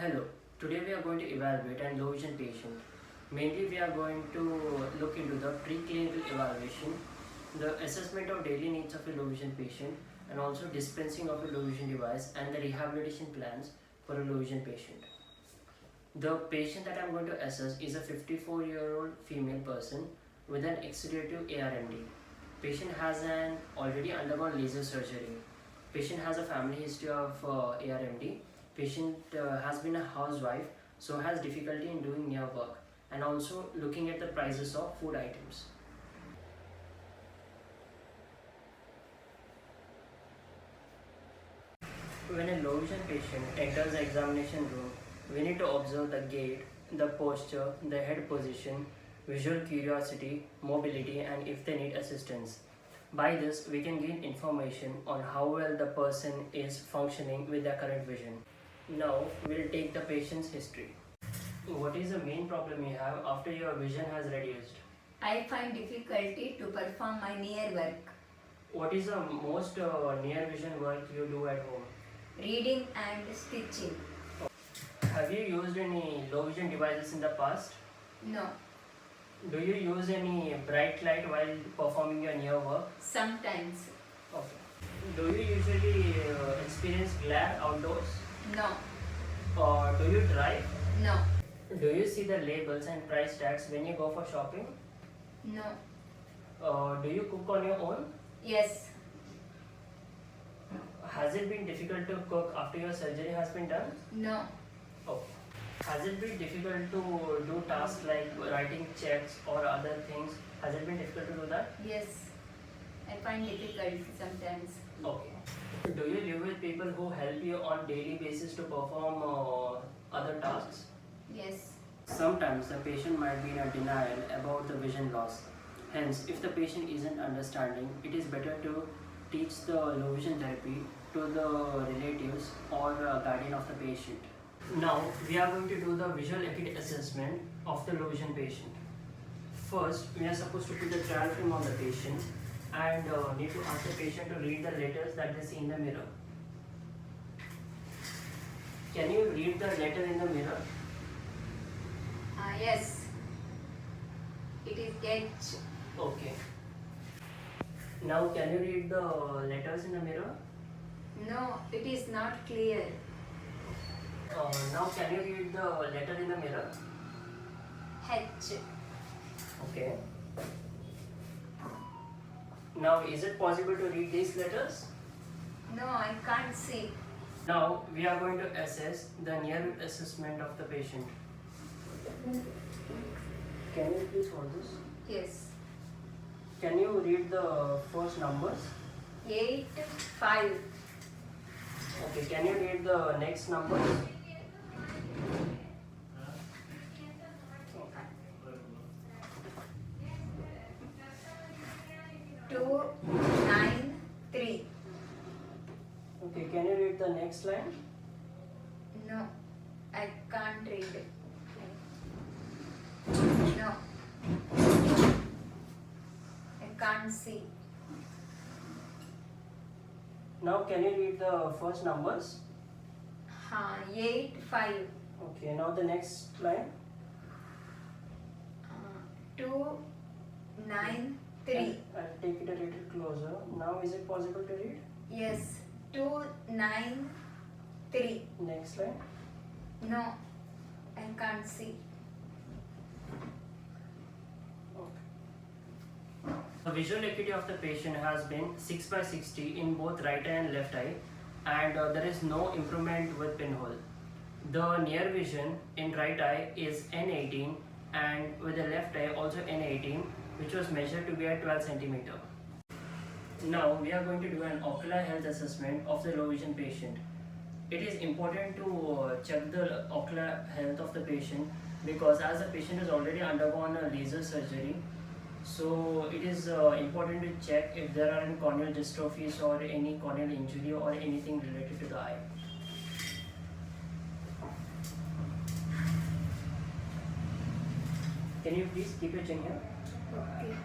Hello, today we are going to evaluate a low vision patient. Mainly we are going to look into the preclinical evaluation, the assessment of daily needs of a low vision patient, and also dispensing of a low vision device and the rehabilitation plans for a low vision patient. The patient that I am going to assess is a 54-year-old female person with an exudative ARMD. Patient has already undergone laser surgery. Patient has a family history of ARMD. Patient has been a housewife, so has difficulty in doing near work, and also looking at the prices of food items. When a low vision patient enters the examination room, we need to observe the gait, the posture, the head position, visual curiosity, mobility, and if they need assistance. By this, we can gain information on how well the person is functioning with their current vision. Now, we'll take the patient's history. What is the main problem you have after your vision has reduced? I find difficulty to perform my near work. What is the most near vision work you do at home? Reading and stitching. Have you used any low vision devices in the past? No. Do you use any bright light while performing your near work? Sometimes. Okay. Do you usually experience glare outdoors? No. Or do you drive? No. Do you see the labels and price tags when you go for shopping? No. Do you cook on your own? Yes. Has it been difficult to cook after your surgery has been done? No. Okay. Has it been difficult to do tasks like writing checks or other things? Has it been difficult to do that? Yes. I find difficult sometimes. Okay. Do you live with people who help you on daily basis to perform other tasks? Yes. Sometimes the patient might be in a denial about the vision loss. Hence, if the patient isn't understanding, it is better to teach the low vision therapy to the relatives or guardian of the patient. Now, we are going to do the visual acuity assessment of the low vision patient. First, we are supposed to put the trial film on the patient and need to ask the patient to read the letters that they see in the mirror. Can you read the letter in the mirror? Yes. It is H. Okay. Now, can you read the letters in the mirror? No, it is not clear. Now, can you read the letter in the mirror? H. Okay. Now, is it possible to read these letters? No, I can't see. Now, we are going to assess the near assessment of the patient. Can you please hold this? Yes. Can you read the first numbers? 8, 5. Okay, can you read the next numbers? 2, 9, 3. Okay, can you read the next line? No, I can't read it. No. I can't see. Now, can you read the first numbers? 8, 5. Okay, now the next line. 2, 9, 3. I'll take it a little closer. Now, is it possible to read? Yes. 2, 9, 3. Next line. No, I can't see. The visual acuity of the patient has been 6/60 in both right eye and left eye, and there is no improvement with pinhole. The near vision in right eye is N18 and with the left eye also N18, which was measured to be at 12 centimeter. Now we are going to do an ocular health assessment of the low vision patient. It is important to check the ocular health of the patient because as the patient has already undergone a laser surgery, so it is important to check if there are any corneal dystrophies or any corneal injury or anything related to the eye. Can you please keep your chin here? Okay.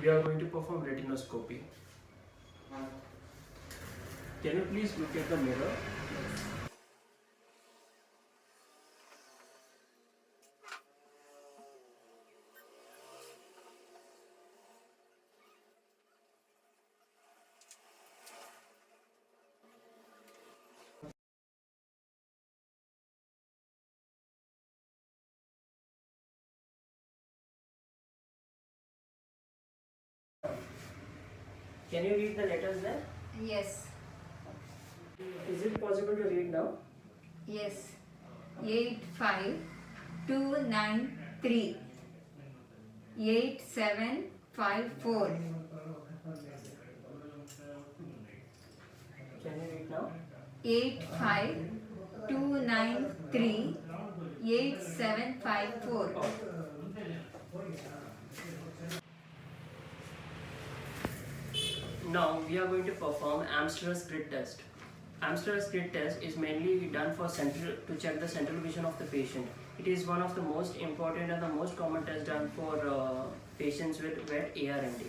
we are going to perform retinoscopy. Can you please look at the mirror? Can you read the letters there? Yes. Is it possible to read now? Yes. 85293 8754 Can you read now? 85293 8754. Now we are going to perform Amster's grid test. Amster's grid test is mainly done for to check the central vision of the patient. It is one of the most important and the most common tests done for patients with wet ARMD.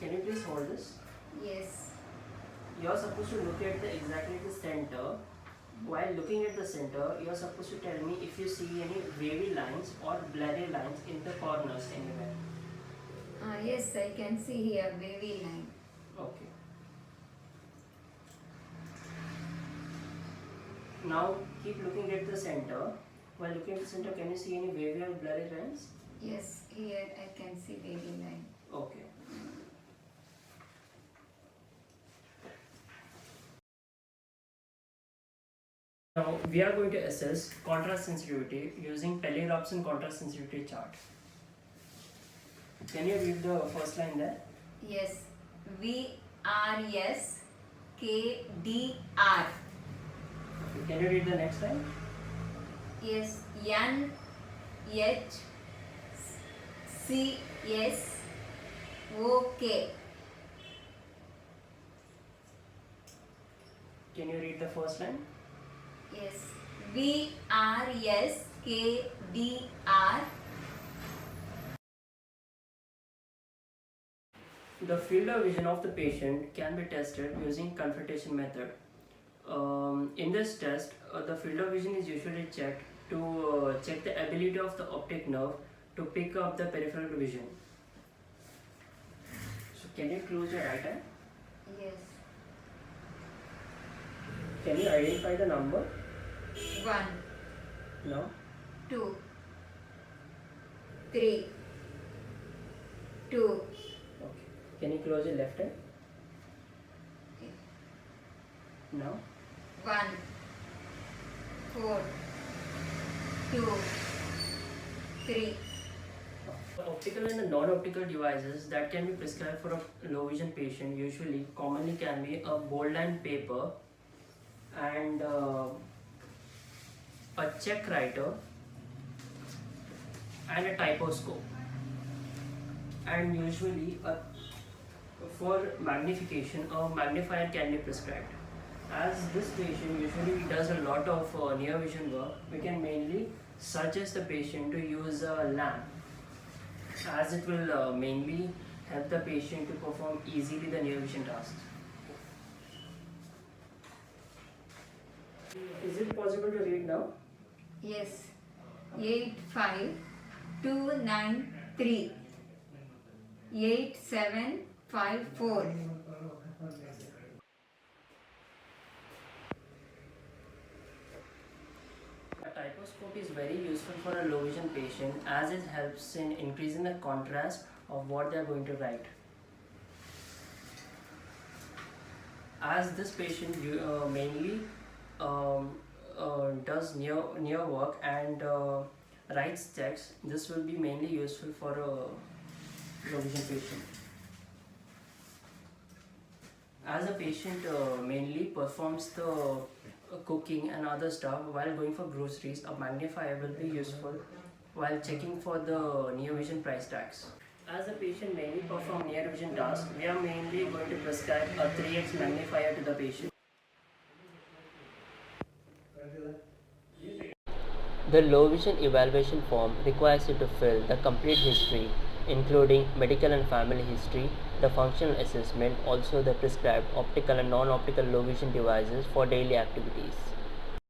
Can you please hold this? Yes. You are supposed to look at exactly the center. While looking at the center, you are supposed to tell me if you see any wavy lines or blurry lines in the corners anywhere. Yes, I can see here wavy line. Okay. Now keep looking at the center. While looking at the center, can you see any wavy or blurry lines? Yes, here I can see wavy line. Okay. Now we are going to assess contrast sensitivity using Pelley-Robson contrast sensitivity chart. Can you read the first line there? Yes. VRS KDR. Okay. Can you read the next line? Yes. NHCS OK. Can you read the first line? Yes. VRS KDR. The field of vision of the patient can be tested using confrontation method. In this test, the field of vision is usually checked to check the ability of the optic nerve to pick up the peripheral vision. So can you close your right eye? Yes. Can you identify the number? 1, No. 2, 3, 2. Okay. Can you close your left eye? Okay. No. 1, 4, 2, 3. The optical and the non-optical devices that can be prescribed for a low vision patient usually commonly can be a bold line paper and a check writer and a typoscope, and usually for magnification a magnifier can be prescribed. As this patient usually does a lot of near vision work, we can mainly suggest the patient to use a lamp, as it will mainly help the patient to perform easily the near vision tasks. Is it possible to read now? Yes. 85293 8754. A typoscope is very useful for a low vision patient as it helps in increasing the contrast of what they are going to write. As this patient mainly does near work and writes text, this will be mainly useful for a low vision patient. As a patient mainly performs the cooking and other stuff while going for groceries, a magnifier will be useful while checking for the near vision price tags. As the patient mainly perform near vision tasks, we are mainly going to prescribe a 3x magnifier to the patient. The low vision evaluation form requires you to fill the complete history, including medical and family history, the functional assessment, also the prescribed optical and non-optical low vision devices for daily activities.